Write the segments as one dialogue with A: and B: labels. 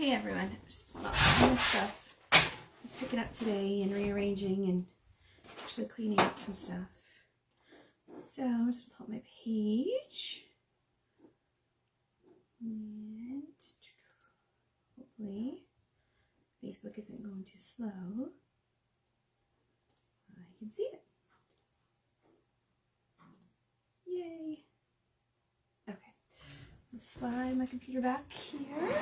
A: Hey everyone, I'm just pulling out some more stuff. I was picking up today and rearranging and actually cleaning up some stuff. So I'm just gonna pull up my page. And hopefully Facebook isn't going too slow. I can see it. Yay. Okay. Let's slide my computer back here.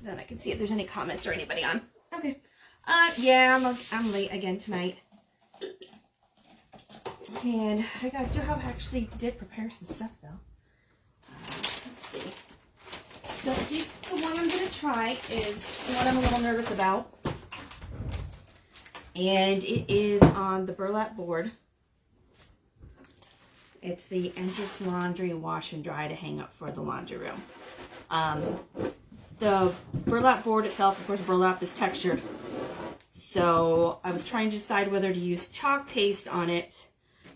A: Then I can see if there's any comments or anybody on. Okay. Yeah, I'm late again tonight. And I actually did prepare some stuff though. Let's see. So the one I'm going to try is the one I'm a little nervous about. And it is on the burlap board. It's the Entrance Laundry Wash and Dry to hang up for the laundry room. The burlap board itself, of course, burlap is textured. So I was trying to decide whether to use chalk paste on it.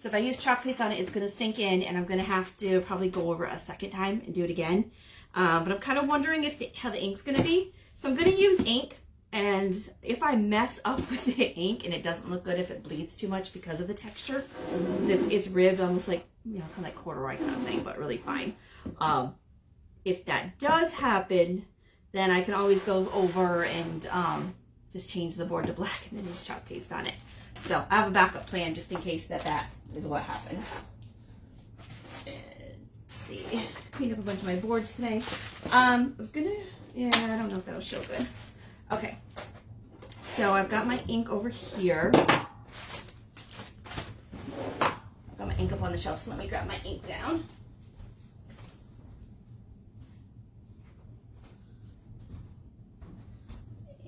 A: So if I use chalk paste on it, it's going to sink in, and I'm going to have to probably go over a second time and do it again. But I'm kind of wondering how the ink's going to be. So I'm going to use ink, and if I mess up with the ink and it doesn't look good, if it bleeds too much because of the texture, it's ribbed almost like, you know, kind of like corduroy kind of thing, but really fine. If that does happen, then I can always go over and just change the board to black and then use chalk paste on it. So I have a backup plan just in case that is what happens. And let's see, cleaned up a bunch of my boards today. I don't know if that'll show good. Okay, so I've got my ink over here. I've got my ink up on the shelf, so let me grab my ink down.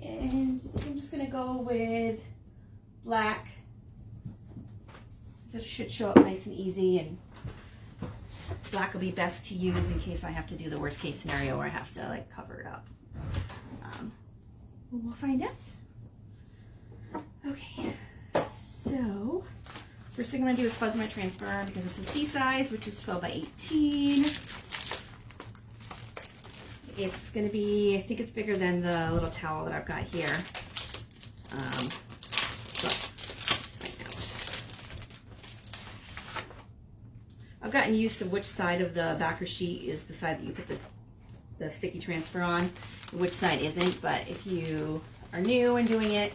A: And I'm just going to go with black. It should show up nice and easy, and black will be best to use in case I have to do the worst case scenario where I have to like cover it up. We'll find out. Okay, so first thing I'm going to do is fuzz my transfer because it's a C size, which is 12 by 18. It's going to be, I think it's bigger than the little towel that I've got here. Let's find out. I've gotten used to which side of the backer sheet is the side that you put the sticky transfer on, and which side isn't. But if you are new and doing it,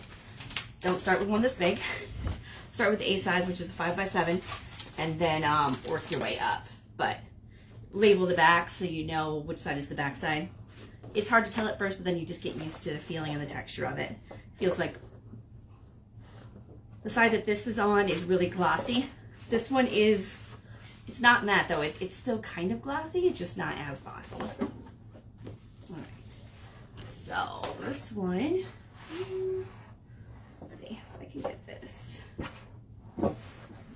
A: don't start with one this big. Start with the A size, which is a 5 by 7, and then work your way up. But label the back so you know which side is the back side. It's hard to tell at first, but then you just get used to the feeling and the texture of it. Feels like the side that this is on is really glossy. This one is, it's not matte though. It's still kind of glossy. It's just not as glossy. All right. So this one, let's see if I can get this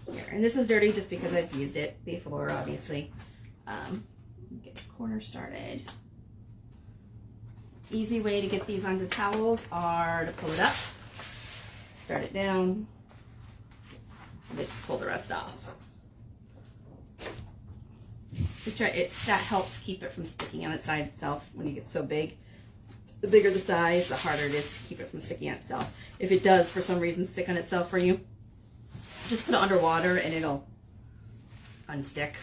A: here. And this is dirty just because I've used it before, obviously. Get the corner started. Easy way to get these onto towels are to pull it up, start it down, and then just pull the rest off. That helps keep it from sticking on its side itself when you get so big. The bigger the size, the harder it is to keep it from sticking on itself. If it does for some reason stick on itself for you, just put it underwater and it'll unstick.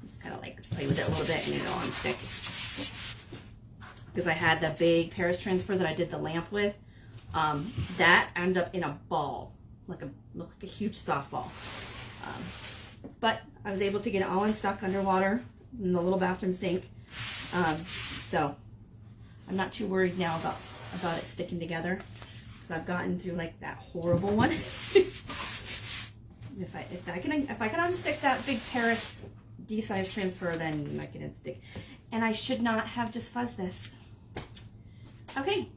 A: Just kind of like play with it a little bit and it'll unstick. Because I had the big Paris transfer that I did the lamp with, that ended up in a ball, like a huge softball. But I was able to get it all unstuck underwater in the little bathroom sink. So I'm not too worried now about it sticking together, because I've gotten through like that horrible one. If I can unstick that big Paris D-size transfer, then I can unstick. And I should not have just fuzzed this. Okay,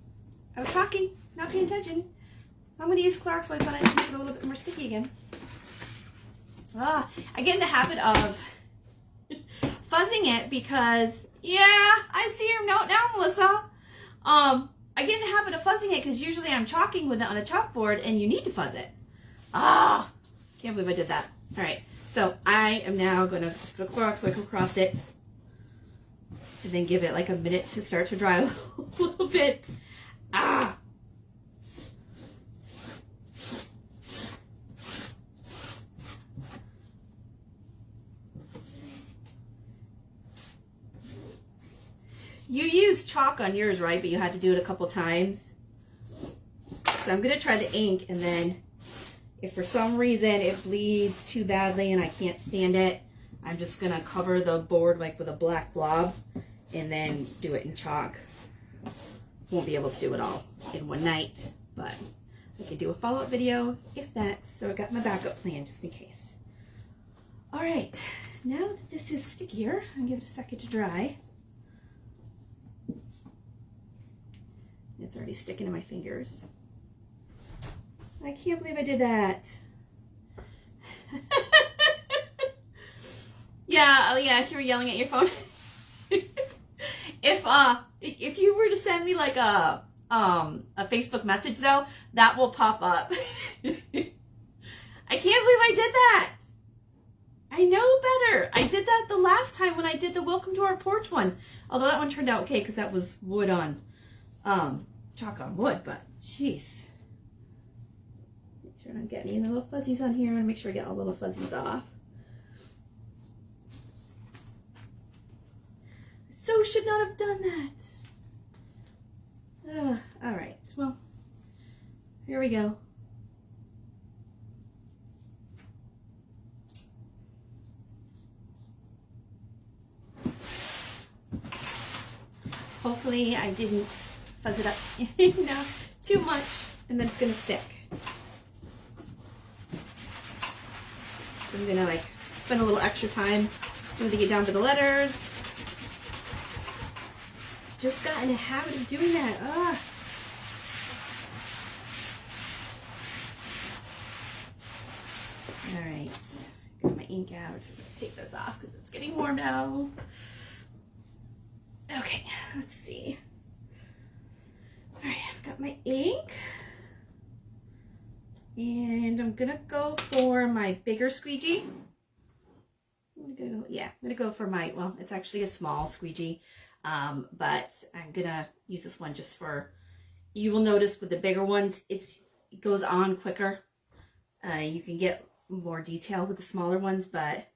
A: I was talking, not paying attention. I'm going to use Clorox wipes on it to make it a little bit more sticky again. I get in the habit of fuzzing it because, yeah, I see your note now, Melissa. I get in the habit of fuzzing it because usually I'm chalking with it on a chalkboard and you need to fuzz it. Can't believe I did that. All right, so I am now going to put a Clorox wipe across it. And then give it like a minute to start to dry a little bit. Ah! You used chalk on yours, right? But you had to do it a couple times. So I'm going to try the ink, and then if for some reason it bleeds too badly and I can't stand it, I'm just going to cover the board like with a black blob and then do it in chalk. Won't be able to do it all in one night, but I can do a follow-up video if that. So I got my backup plan just in case. All right, now that this is stickier, I'll give it a second to dry. It's already sticking to my fingers. I can't believe I did that. Yeah, if you were yelling at your phone. If you were to send me like a Facebook message though, that will pop up. I can't believe I did that. I know better. I did that the last time when I did the Welcome to Our Porch one. Although that one turned out okay because that was wood on chalk on wood, but jeez. Make sure I don't get any little fuzzies on here. I want to make sure I get all the little fuzzies off. So should not have done that. All right, well, here we go. Hopefully I didn't fuzz it up too much, and then it's gonna stick. So I'm gonna like spend a little extra time smoothing it down to the letters. Just got in a habit of doing that. Ugh. All right, got my ink out. Take this off because it's getting warm now. Okay, let's see. All right, I've got my ink. And I'm gonna go for my bigger squeegee. I'm gonna go for my, well, it's actually a small squeegee. But I'm gonna use this one just for, you will notice with the bigger ones, it goes on quicker. You can get more detail with the smaller ones, but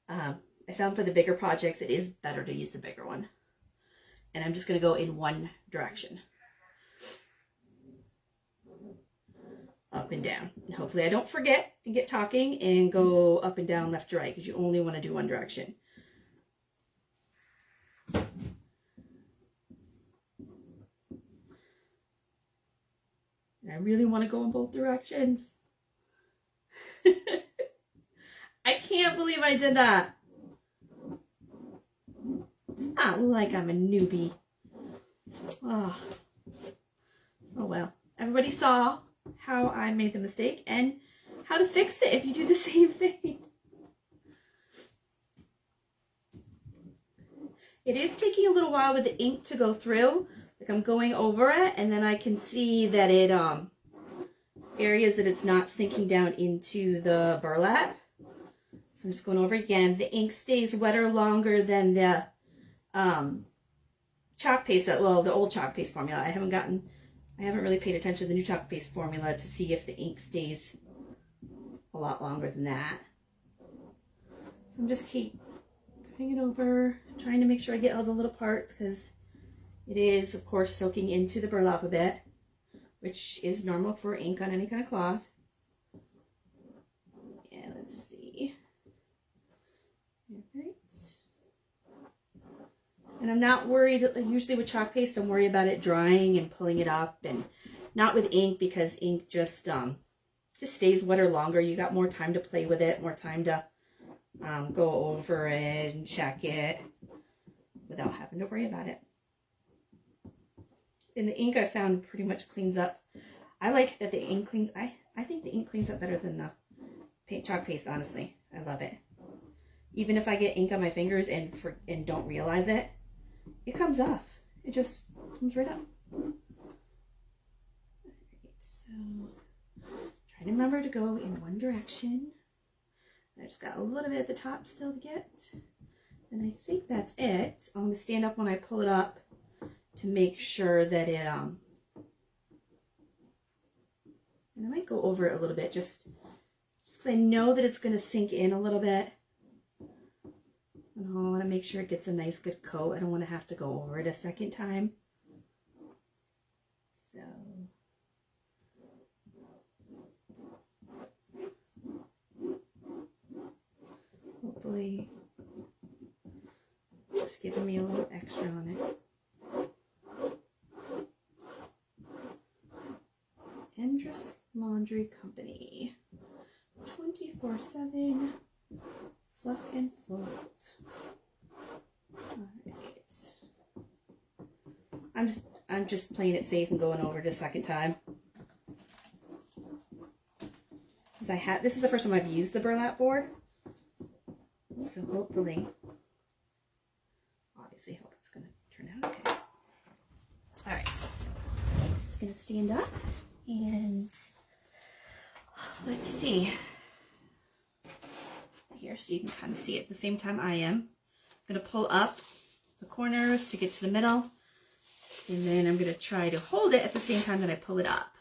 A: I found for the bigger projects, it is better to use the bigger one. And I'm just gonna go in one direction. Up and down. And hopefully I don't forget and get talking and go up and down, left to right, because you only wanna do one direction. I really want to go in both directions. I can't believe I did that. It's not like I'm a newbie. Oh well. Everybody saw how I made the mistake and how to fix it if you do the same thing. It is taking a little while with the ink to go through. Like I'm going over it, and then I can see that it areas that it's not sinking down into the burlap. So I'm just going over again. The ink stays wetter longer than the chalk paste. Well, the old chalk paste formula. I haven't really paid attention to the new chalk paste formula to see if the ink stays a lot longer than that. So I'm just keep going it over, trying to make sure I get all the little parts because it is, of course, soaking into the burlap a bit, which is normal for ink on any kind of cloth. Yeah, let's see. All right. And I'm not worried, usually with chalk paste, I'm worried about it drying and pulling it up, and not with ink because ink just stays wetter longer. You got more time to play with it, more time to go over it and check it without having to worry about it. And the ink I found pretty much cleans up. I like that the ink cleans, I think the ink cleans up better than the chalk paste, honestly. I love it. Even if I get ink on my fingers and don't realize it, it comes off. It just comes right up. Alright, so trying to remember to go in one direction. I just got a little bit at the top still to get. And I think that's it. I'm going to stand up when I pull it up to make sure that it, and I might go over it a little bit just because I know that it's going to sink in a little bit. And I want to make sure it gets a nice good coat. I don't want to have to go over it a second time. So hopefully just giving me a little extra on it. Endress Laundry Company, 24/7 fluff and fold. All right. I'm just playing it safe and going over it a second time. Because this is the first time I've used the burlap board. So hopefully, obviously, hope it's going to turn out okay. All right, so I'm just going to stand up and let's see here so you can kind of see it at the same time I am. I'm going to pull up the corners to get to the middle, and then I'm going to try to hold it at the same time that I pull it up.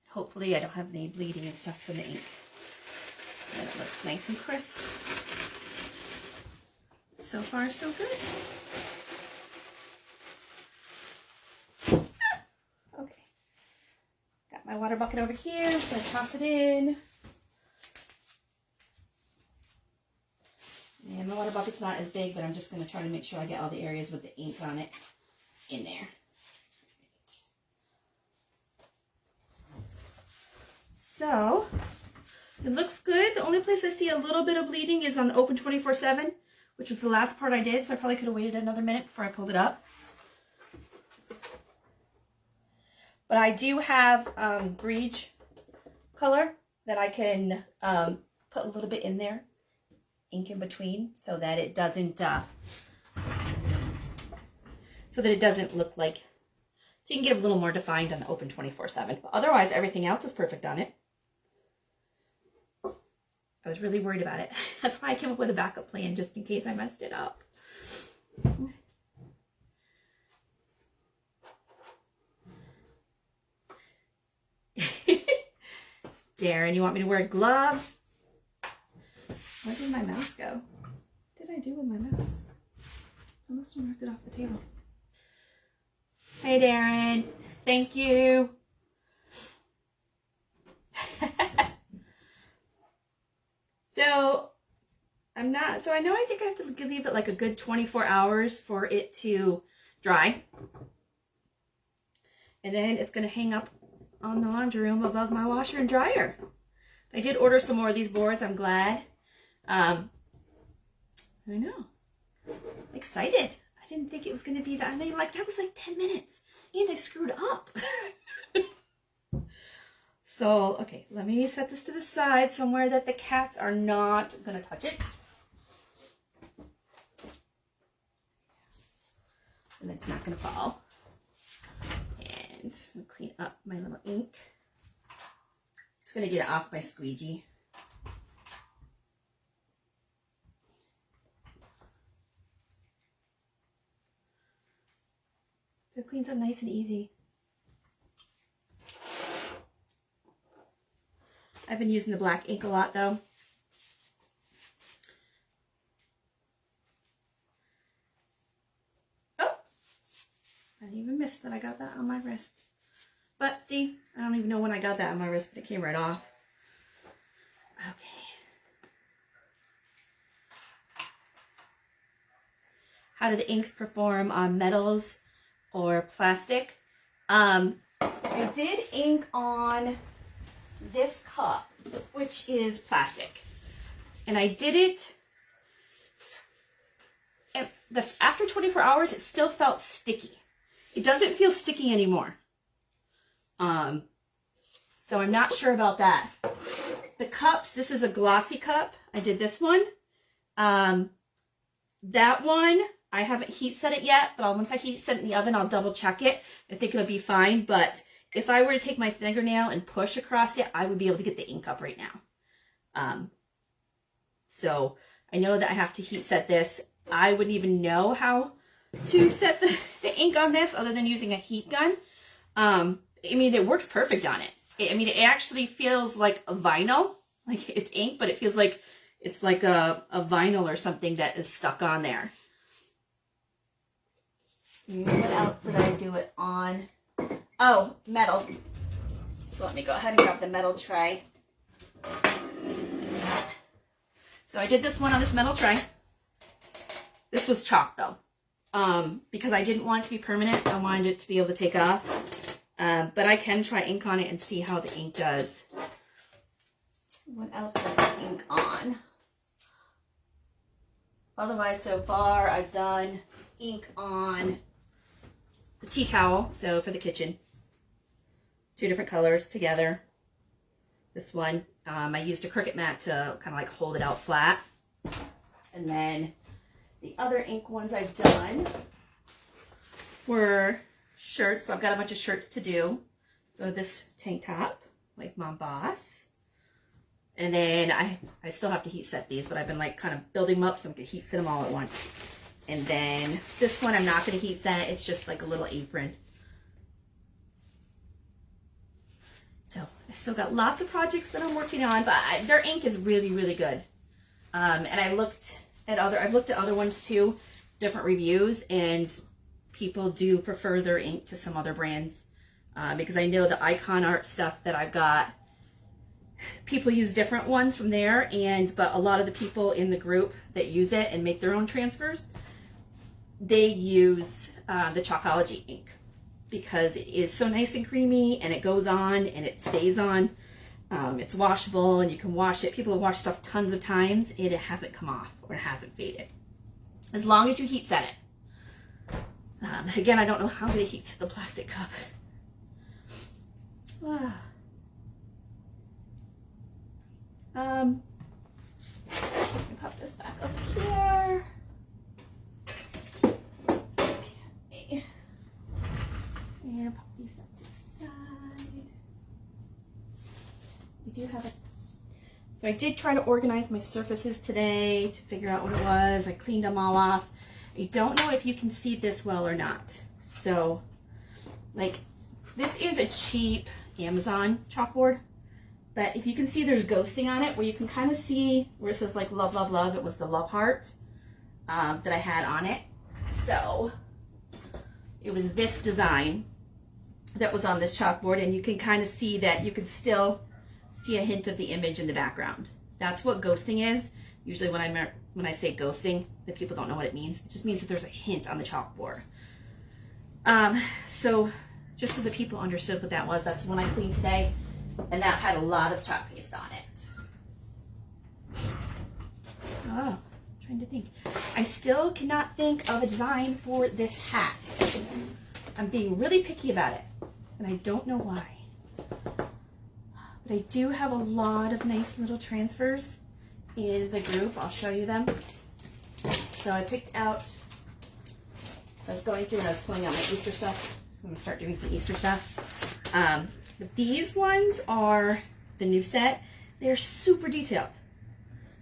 A: Hopefully I don't have any bleeding and stuff from the ink. And it looks nice and crisp. So far, so good. Okay. Got my water bucket over here, so I toss it in. And my water bucket's not as big, but I'm just going to try to make sure I get all the areas with the ink on it in there. So, it looks good. The only place I see a little bit of bleeding is on the Open 24/7, which was the last part I did, so I probably could have waited another minute before I pulled it up. But I do have greige color that I can put a little bit in there, ink in between, so that it doesn't look like, so you can get a little more defined on the Open 24/7. But otherwise, everything else is perfect on it. I was really worried about it. That's why I came up with a backup plan, just in case I messed it up. Darren, you want me to wear gloves? Where did my mouse go? What did I do with my mouse? I must have knocked it off the table. Hey, Darren. Thank you. So I know I think I have to leave it like a good 24 hours for it to dry. And then it's going to hang up on the laundry room above my washer and dryer. I did order some more of these boards. I'm glad. I know. Excited. I didn't think it was going to be that. I mean, like, that was like 10 minutes. And I screwed up. So, okay, let me set this to the side somewhere that the cats are not going to touch it. And it's not going to fall. And I'm going to clean up my little ink. Just going to get it off my squeegee. So it cleans up nice and easy. I've been using the black ink a lot though. Oh, I didn't even miss that I got that on my wrist. But see, I don't even know when I got that on my wrist, but it came right off. Okay. How do the inks perform on metals or plastic? I did ink on this cup, which is plastic, and I did it, and after 24 hours it still felt sticky. It doesn't feel sticky anymore, so I'm not sure about that. The cups, this is a glossy cup. I did this one. That one I haven't heat set it yet, but once I heat set it in the oven I'll double check it. I think it'll be fine, but if I were to take my fingernail and push across it, I would be able to get the ink up right now. So I know that I have to heat set this I wouldn't even know how to set the ink on this other than using a heat gun. I mean, it works perfect on it. I mean, it actually feels like a vinyl, like it's ink, but it feels like it's like a vinyl or something that is stuck on there. What else did I do it on? Oh, metal. So let me go ahead and grab the metal tray. So I did this one on this metal tray. This was chalk though, because I didn't want it to be permanent. I wanted it to be able to take off. But I can try ink on it and see how the ink does. What else did I ink on? Otherwise, so far I've done ink on the tea towel, so for the kitchen. 2 different colors together. This one, I used a Cricut mat to kind of like hold it out flat. And then the other ink ones I've done were shirts. So I've got a bunch of shirts to do. So this tank top, like Mom Boss. And then I still have to heat set these, but I've been like kind of building them up so I'm going to heat set them all at once. And then this one I'm not going to heat set. It's just like a little apron. So I still got lots of projects that I'm working on, but their ink is really, really good. And I've looked at other ones too, different reviews, and people do prefer their ink to some other brands. Because I know the Icon Art stuff that I've got, people use different ones from there, but a lot of the people in the group that use it and make their own transfers, they use the Chalkology ink because it is so nice and creamy and it goes on and it stays on. It's washable and you can wash it. People have washed stuff tons of times and it hasn't come off or it hasn't faded. As long as you heat set it. Again, I don't know how to heat set the plastic cup. Let me pop this back up here. Okay. And pop these up to the side. We do have a... So I did try to organize my surfaces today to figure out what it was. I cleaned them all off. I don't know if you can see this well or not. So, like, this is a cheap Amazon chalkboard. But if you can see, there's ghosting on it where you can kind of see where it says like love, love, love. It was the love heart that I had on it. So it was this design that was on this chalkboard, and you can kind of see that you can still see a hint of the image in the background. That's what ghosting is. Usually when I say ghosting, the people don't know what it means. It just means that there's a hint on the chalkboard. So just so the people understood what that was, that's the one I cleaned today. And that had a lot of chalk paste on it. Oh, trying to think. I still cannot think of a design for this hat. I'm being really picky about it, and I don't know why. But I do have a lot of nice little transfers in the group. I'll show you them. So I picked out, I was going through and I was pulling out my Easter stuff. I'm going to start doing some Easter stuff. But these ones are the new set. They're super detailed.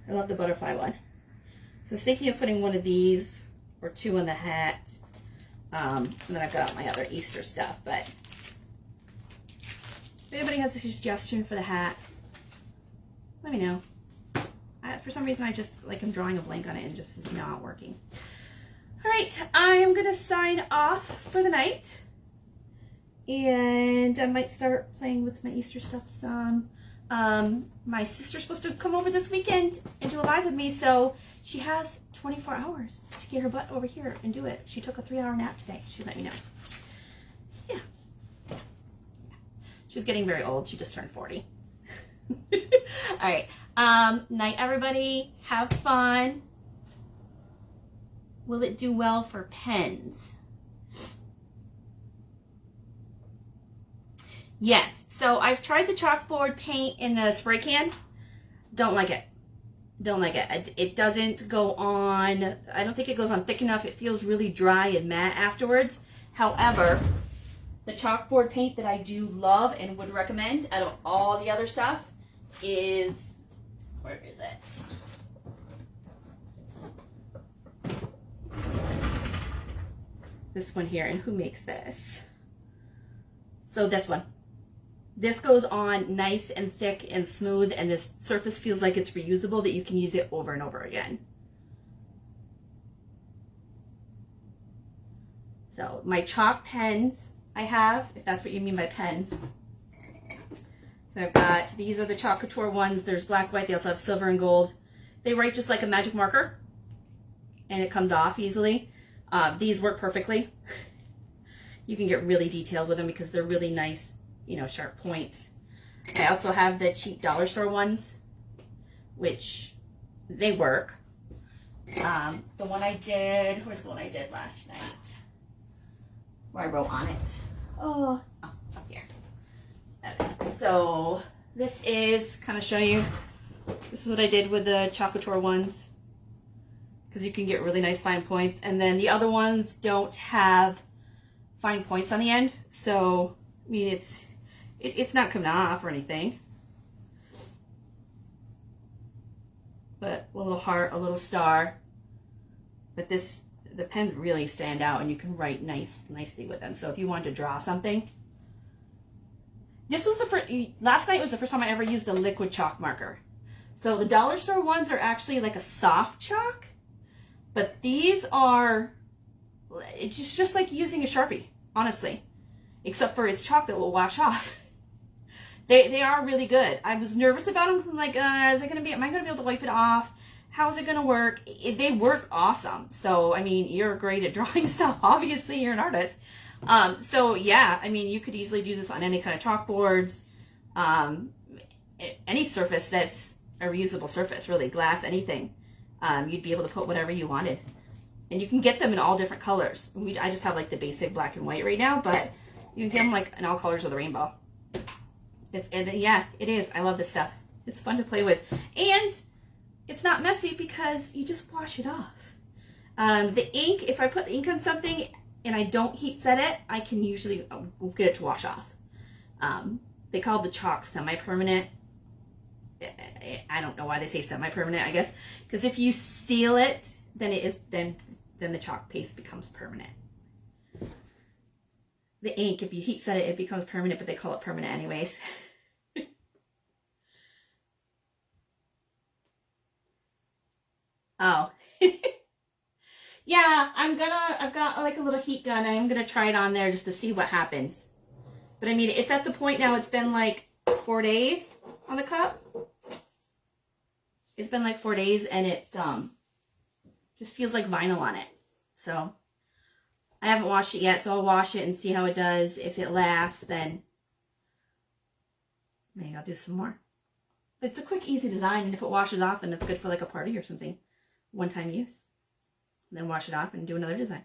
A: I love the butterfly one. So I was thinking of putting one of these or 2 on the hat. And then I've got my other Easter stuff. But if anybody has a suggestion for the hat, let me know. For some reason, I just like I'm drawing a blank on it and it just is not working. All right, I am going to sign off for the night. And I might start playing with my Easter stuff some. My sister's supposed to come over this weekend and do a live with me, so she has 24 hours to get her butt over here and do it. She took a 3-hour nap today. She let me know. Yeah. She's getting very old. She just turned 40. All right. Night, everybody. Have fun. Will it do well for pens? Yes, so I've tried the chalkboard paint in the spray can. Don't like it. Don't like it. It doesn't go on. I don't think it goes on thick enough. It feels really dry and matte afterwards. However, the chalkboard paint that I do love and would recommend out of all the other stuff is, where is it? This one here, and who makes this? So this one. This goes on nice and thick and smooth, and this surface feels like it's reusable, that you can use it over and over again. So my chalk pens I have, if that's what you mean by pens. So I've got, these are the Chalk Couture ones. There's black, white, they also have silver and gold. They write just like a magic marker, and it comes off easily. These work perfectly. You can get really detailed with them because they're really nice, you know, sharp points. I also have the cheap dollar store ones, which they work. The one I did, where's the one I did last night? Where I wrote on it. Oh, up here. Okay. So this is, kind of show you, this is what I did with the Chalk Couture ones, because you can get really nice fine points. And then the other ones don't have fine points on the end. So, I mean, it's not coming off or anything. But a little heart, a little star. But this, the pens really stand out, and you can write nicely with them. So if you wanted to draw something, this was last night was the first time I ever used a liquid chalk marker. So the dollar store ones are actually like a soft chalk, but these are, it's just like using a Sharpie, honestly, except for it's chalk that will wash off. They are really good. I was nervous about them because I'm like, is it gonna be? Am I gonna be able to wipe it off? How's it gonna work? They work awesome. So I mean, you're great at drawing stuff. Obviously, you're an artist. So yeah, I mean, you could easily do this on any kind of chalkboards, any surface that's a reusable surface, really, glass, anything. You'd be able to put whatever you wanted, and you can get them in all different colors. I just have like the basic black and white right now, but you can get them like in all colors of the rainbow. Yeah, it is. I love this stuff. It's fun to play with, and it's not messy because you just wash it off. The ink, if I put ink on something and I don't heat set it, I can usually get it to wash off. They call the chalk semi-permanent. I don't know why they say semi-permanent, I guess, because if you seal it, then the chalk paste becomes permanent. The ink, if you heat set it, it becomes permanent, but they call it permanent anyways. Oh. Yeah, I've got like a little heat gun. I'm gonna try it on there just to see what happens. But I mean, it's at the point now, it's been like 4 days on the cup. It's been like 4 days, and it just feels like vinyl on it. So I haven't washed it yet, so I'll wash it and see how it does. If it lasts, then maybe I'll do some more. But it's a quick, easy design, and if it washes off, then it's good for like a party or something. One-time use. And then wash it off and do another design.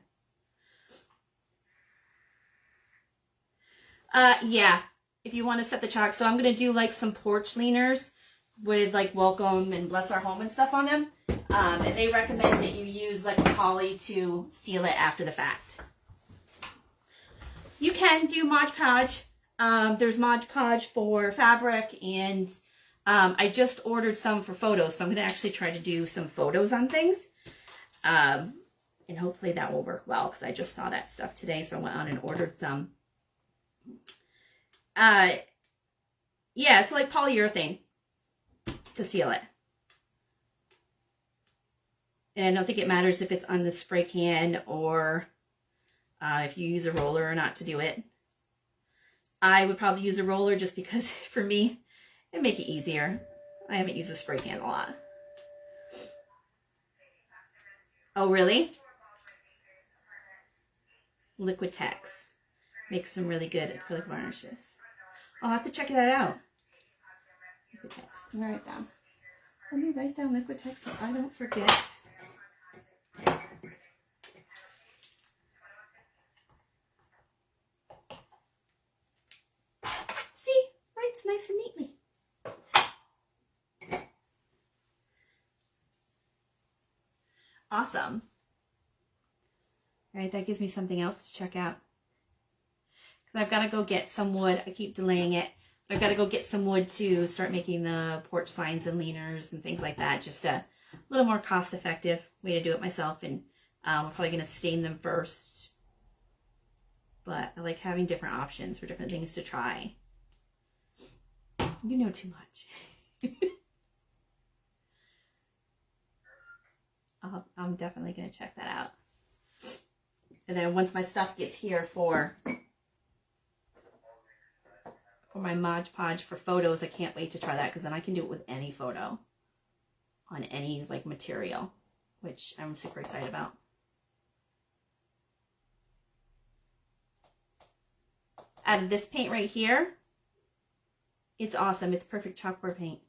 A: Yeah, if you want to set the chalk. So I'm going to do like some porch leaners with like welcome and bless our home and stuff on them. And they recommend that you use like a poly to seal it after the fact. You can do Mod Podge. There's Mod Podge for fabric, and I just ordered some for photos, so I'm going to actually try to do some photos on things. And hopefully that will work well, because I just saw that stuff today, so I went on and ordered some. Yeah, so like polyurethane to seal it. And I don't think it matters if it's on the spray can or if you use a roller or not to do it. I would probably use a roller just because for me, it'd make it easier. I haven't used a spray can a lot. Oh, really? Liquid Tex makes some really good acrylic varnishes. I'll have to check that out. Liquid Tex. Let me write it down. Let me write down Liquid Tex so I don't forget. See? Writes nice and neatly. Awesome. All right, that gives me something else to check out. Because I've got to go get some wood. I keep delaying it. I've got to go get some wood to start making the porch signs and leaners and things like that. Just a little more cost-effective way to do it myself. And we're probably going to stain them first but I like having different options for different things to try. You know too much. I'm definitely going to check that out. And then once my stuff gets here for my Mod Podge for photos, I can't wait to try that, because then I can do it with any photo on any like material, which I'm super excited about. Out of this paint right here, it's awesome. It's perfect chalkboard paint.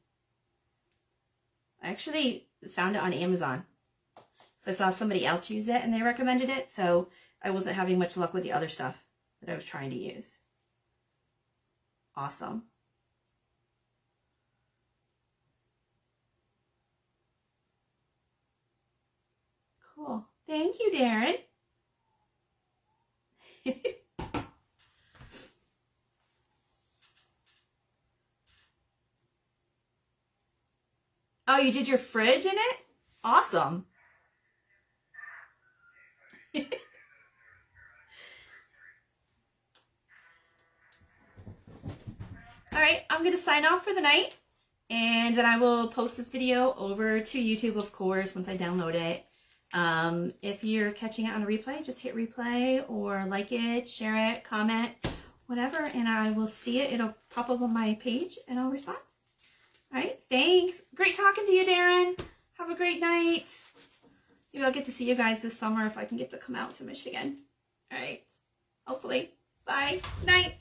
A: I actually found it on Amazon. So I saw somebody else use it and they recommended it, so I wasn't having much luck with the other stuff that I was trying to use. Awesome. Cool. Thank you, Darren. Oh, you did your fridge in it? Awesome. All right, I'm going to sign off for the night, and then I will post this video over to YouTube, of course, once I download it. If you're catching it on a replay, just hit replay or like it, share it, comment, whatever, and I will see it. It'll pop up on my page and I'll respond. All right, thanks. Great talking to you, Darren. Have a great night. Maybe I'll get to see you guys this summer if I can get to come out to Michigan. All right, hopefully. Bye. Night.